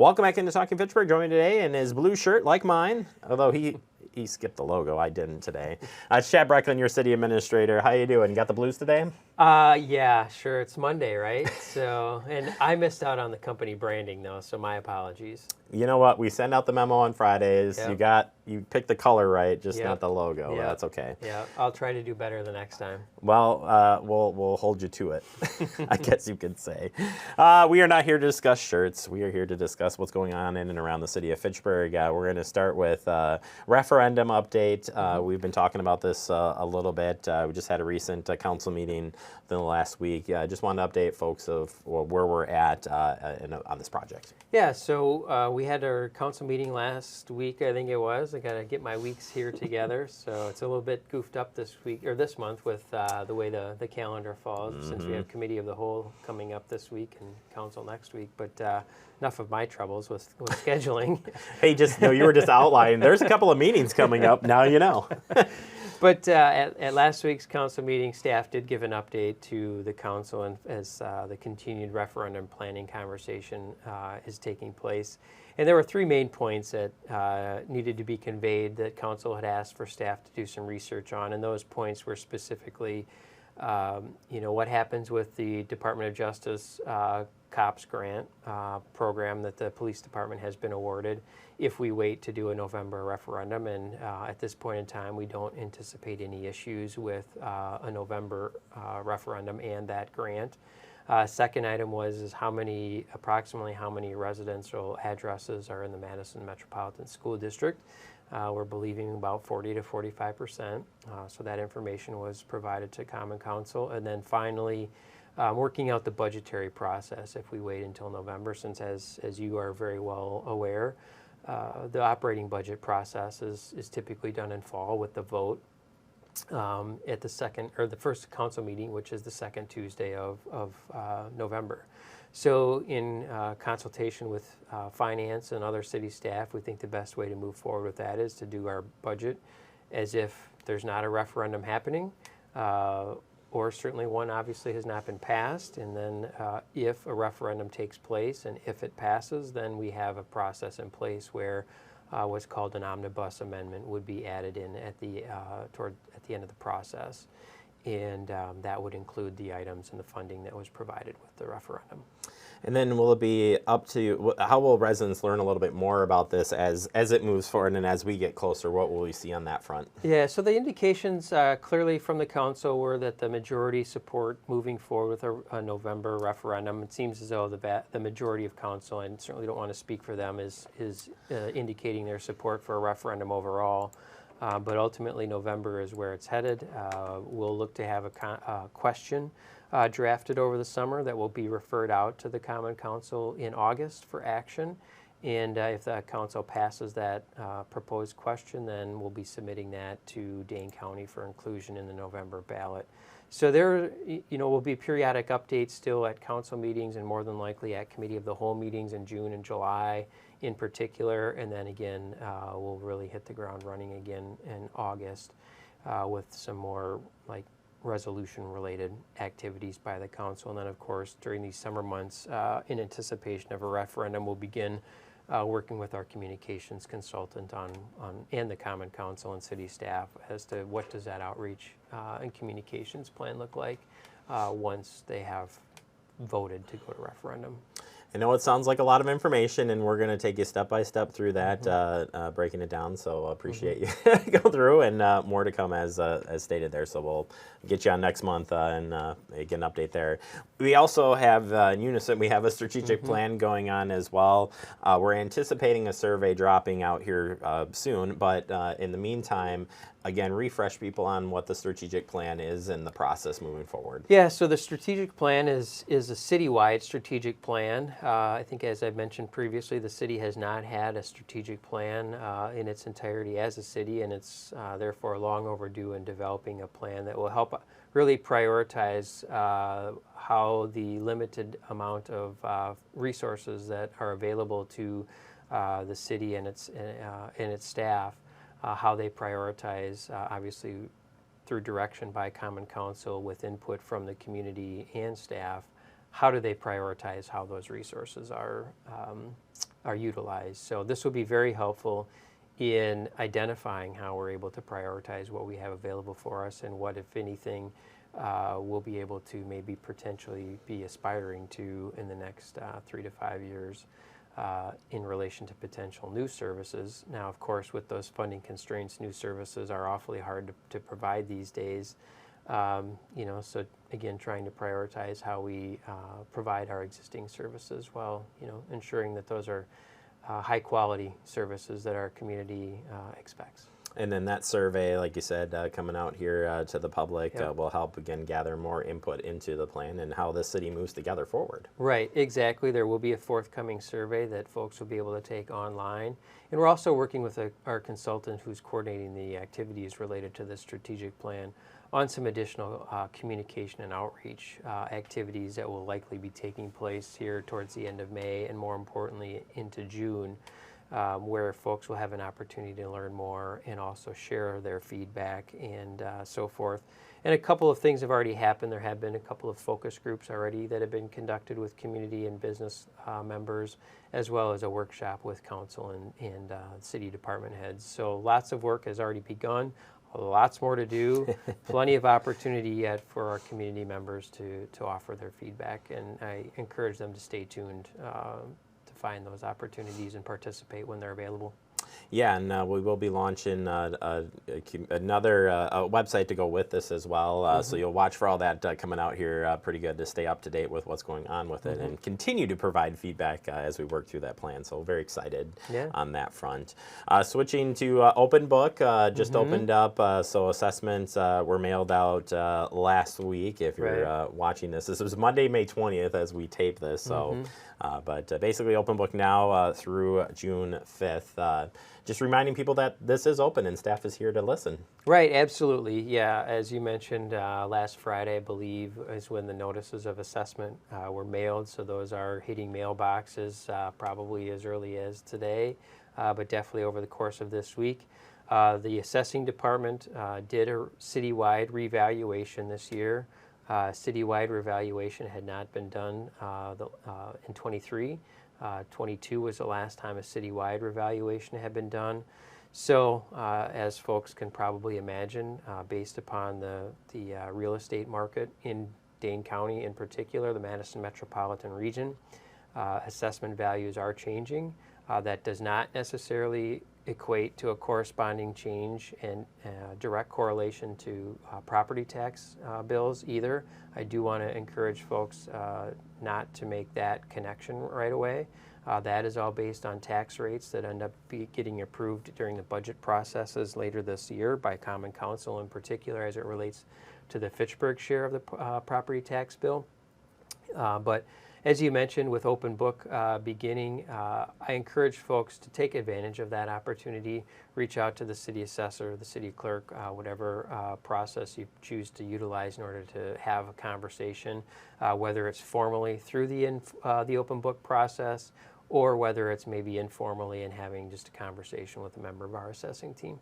Welcome back into Talking Fitchburg. Joining me today in his blue shirt, like mine, although he skipped the logo. I didn't today. It's Chad Brecklin, your city administrator. How you doing? Got the blues today? Yeah, sure. It's Monday, right? So, and I missed out on the company branding though, so my apologies. You know what? We send out the memo on Fridays. Yep. You picked the color right, just Yep. not the logo. Yep. That's okay. Yeah, I'll try to do better the next time. Well, we'll hold you to it, I guess you could say. We are not here to discuss shirts. We are here to discuss what's going on in and around the city of Fitchburg. We're going to start with referendum update. We've been talking about this a little bit. We just had a recent council meeting within the last week. Just wanted to update folks of where we're at on this project. Yeah, so we had our council meeting last week, I think it was. I got to get my weeks here together, so it's a little bit goofed up this week or this month with the way the calendar falls, since we have committee of the whole coming up this week and council next week. But enough of my troubles with scheduling. Hey, you were just outlining. There's a couple of meetings coming up. Now you know. But at last week's council meeting, staff did give an update to the council and as the continued referendum planning conversation is taking place. And there were three main points that needed to be conveyed that council had asked for staff to do some research on. And those points were specifically, what happens with the Department of Justice COPS grant program that the police department has been awarded if we wait to do a November referendum. And at this point in time, we don't anticipate any issues with a November referendum and that grant. Second item was approximately how many residential addresses are in the Madison Metropolitan School District. We're believing about 40 to 45%. So that information was provided to Common Council. And then finally, working out the budgetary process if we wait until November, since as you are very well aware, the operating budget process is typically done in fall with the vote at the first council meeting, which is the second Tuesday of November. So in consultation with finance and other city staff, we think the best way to move forward with that is to do our budget as if there's not a referendum happening, or certainly one obviously has not been passed. And then if a referendum takes place and if it passes, then we have a process in place where what's called an omnibus amendment would be added in at the end of the process. And that would include the items and the funding that was provided with the referendum. And then will it be up to, how will residents learn a little bit more about this as it moves forward and as we get closer? What will we see on that front? Yeah, so the indications clearly from the council were that the majority support moving forward with a November referendum. It seems as though the majority of council, and certainly don't want to speak for them, is indicating their support for a referendum overall. But ultimately, November is where it's headed. We'll look to have a question drafted over the summer that will be referred out to the Common Council in August for action. And if the council passes that proposed question, then we'll be submitting that to Dane County for inclusion in the November ballot. So there, will be periodic updates still at council meetings and more than likely at committee of the whole meetings in June and July in particular. And then again, we'll really hit the ground running again in August with some more resolution-related activities by the council. And then, of course, during these summer months, in anticipation of a referendum, we'll begin working with our communications consultant and the Common Council and city staff as to what does that outreach and communications plan look like once they have voted to go to referendum. I know it sounds like a lot of information, and we're going to take you step by step through that, breaking it down. So I appreciate you go through, and more to come as stated there. So we'll get you on next month and get an update there. We also have in unison. We have a strategic plan going on as well. We're anticipating a survey dropping out here soon, but in the meantime, again, refresh people on what the strategic plan is and the process moving forward. Yeah, so the strategic plan is a citywide strategic plan. I think as I've mentioned previously, the city has not had a strategic plan in its entirety as a city, and it's therefore long overdue in developing a plan that will help really prioritize how the limited amount of resources that are available to the city and its staff, how they prioritize, obviously through direction by Common Council with input from the community and staff, how do they prioritize how those resources are utilized. So this will be very helpful in identifying how we're able to prioritize what we have available for us and what, if anything, we'll be able to maybe potentially be aspiring to in the next 3 to 5 years in relation to potential new services. Now, of course, with those funding constraints, new services are awfully hard to provide these days. So again, trying to prioritize how we provide our existing services while, ensuring that those are high quality services that our community expects. And then that survey, like you said, coming out here to the public Yep. will help, again, gather more input into the plan and how the city moves together forward. Right, exactly. There will be a forthcoming survey that folks will be able to take online. And we're also working with our consultant who's coordinating the activities related to the strategic plan on some additional communication and outreach activities that will likely be taking place here towards the end of May and, more importantly, into June. Where folks will have an opportunity to learn more and also share their feedback and so forth. And a couple of things have already happened. There have been a couple of focus groups already that have been conducted with community and business members, as well as a workshop with council and city department heads. So lots of work has already begun. Lots more to do. Plenty of opportunity yet for our community members to offer their feedback. And I encourage them to stay tuned find those opportunities and participate when they're available. Yeah, and we will be launching another website to go with this as well. So you'll watch for all that coming out here pretty good to stay up to date with what's going on with it and continue to provide feedback as we work through that plan. So very excited on that front. Switching to Open Book, just opened up. So assessments were mailed out last week. If you're watching this was Monday, May 20th as we tape this. So. But basically, Open Book now through June 5th. Just reminding people that this is open and staff is here to listen. Right, absolutely. Yeah, as you mentioned, last Friday, I believe, is when the notices of assessment were mailed. So those are hitting mailboxes probably as early as today, but definitely over the course of this week. The assessing department did a citywide revaluation this year. Citywide revaluation had not been done in 23. 22 was the last time a citywide revaluation had been done. So, as folks can probably imagine, based upon the real estate market in Dane County in particular, the Madison metropolitan region, assessment values are changing. That does not necessarily equate to a corresponding change and direct correlation to property tax bills either. I do want to encourage folks not to make that connection right away. That is all based on tax rates that end up getting approved during the budget processes later this year by Common Council, in particular as it relates to the Fitchburg share of the property tax bill. But as you mentioned, with Open Book beginning, I encourage folks to take advantage of that opportunity. Reach out to the city assessor, the city clerk, whatever process you choose to utilize in order to have a conversation, whether it's formally through the Open Book process or whether it's maybe informally and having just a conversation with a member of our assessing team.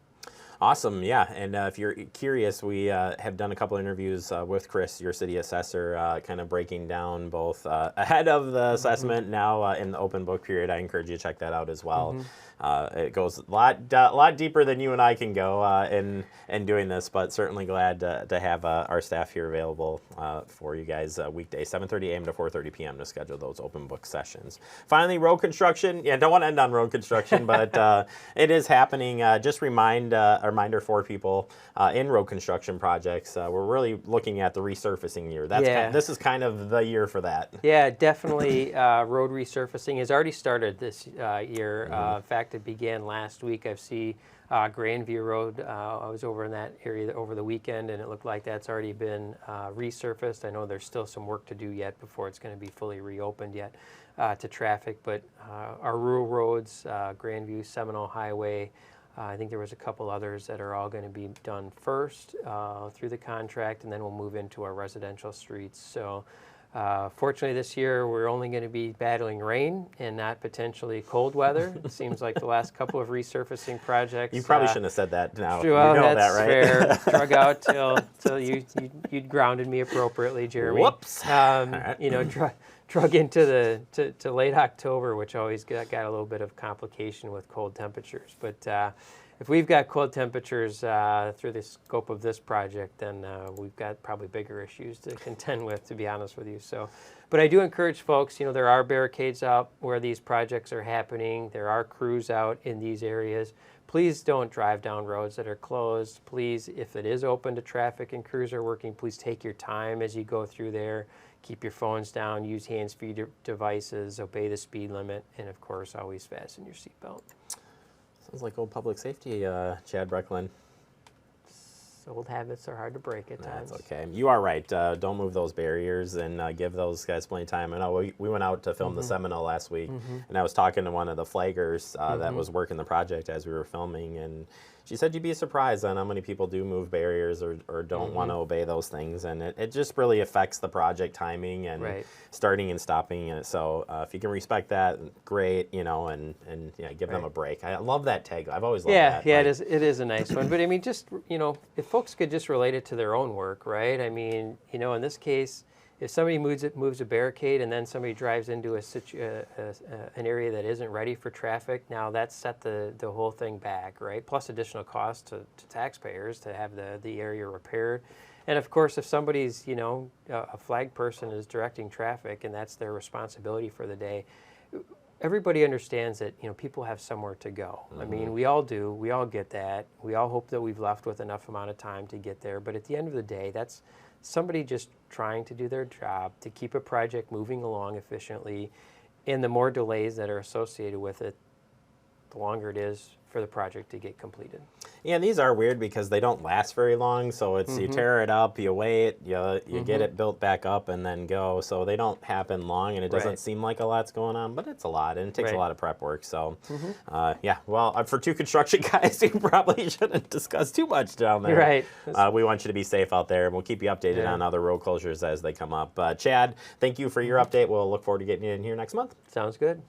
Awesome, yeah. And if you're curious, we have done a couple interviews with Chris, your city assessor, kind of breaking down both ahead of the assessment, now in the Open Book period. I encourage you to check that out as well. It goes a lot deeper than you and I can go in doing this, but certainly glad to have our staff here available for you guys weekday, 7:30 a.m. to 4:30 p.m. to schedule those Open Book sessions. Finally, road construction. Yeah, don't want to end on road construction, but it is happening. Just a reminder for people in road construction projects. We're really looking at the resurfacing year. This is kind of the year for that. Yeah, definitely. Road resurfacing has already started this year. In fact, it began last week. I see Grandview Road. I was over in that area over the weekend, and it looked like that's already been resurfaced. I know there's still some work to do yet before it's going to be fully reopened yet to traffic, but our rural roads, Grandview, Seminole Highway, I think there was a couple others that are all going to be done first through the contract, and then we'll move into our residential streets. So Fortunately, this year we're only going to be battling rain and not potentially cold weather. It seems like the last couple of resurfacing projects. You probably shouldn't have said that now. Well, you know that's that, right? fair. Drug out till you'd grounded me appropriately, Jeremy. Whoops. Right. You know, drug into to late October, which always got a little bit of complication with cold temperatures. But if we've got cold temperatures through the scope of this project, then we've got probably bigger issues to contend with, to be honest with you. So, but I do encourage folks, you know, there are barricades out where these projects are happening. There are crews out in these areas. Please don't drive down roads that are closed. Please, if it is open to traffic and crews are working, please take your time as you go through there. Keep your phones down, use hands-free devices, obey the speed limit, and of course, always fasten your seatbelt. Sounds like old public safety, Chad Brecklin. Old habits are hard to break at times. That's okay. You are right. Don't move those barriers and give those guys plenty of time. I know we went out to film the Seminole last week, and I was talking to one of the flaggers that was working the project as we were filming, and she said you'd be surprised on how many people do move barriers or don't want to obey those things, and it just really affects the project timing and starting and stopping it. So if you can respect that, great, you know, and yeah, give them a break. I love that tag. I've always loved that. Yeah, like, it is a nice one. But I mean, just, you know, if folks could just relate it to their own work, right? I mean, you know, in this case, if somebody moves a barricade and then somebody drives into an area that isn't ready for traffic, now that's set the whole thing back, right? Plus additional costs to taxpayers to have the area repaired. And of course, if somebody's, you know, a flag person is directing traffic and that's their responsibility for the day, everybody understands that, you know, people have somewhere to go. I mean, we all do. We all get that. We all hope that we've left with enough amount of time to get there. But at the end of the day, that's somebody just trying to do their job to keep a project moving along efficiently. And the more delays that are associated with it, the longer it is for the project to get completed. Yeah, these are weird because they don't last very long. So it's you tear it up, you wait, you get it built back up, and then go. So they don't happen long, and it doesn't seem like a lot's going on, but it's a lot, and it takes a lot of prep work. So, yeah. Well, for two construction guys, we probably shouldn't discuss too much down there. Right. We want you to be safe out there, and we'll keep you updated on other road closures as they come up. Chad, thank you for your update. We'll look forward to getting you in here next month. Sounds good.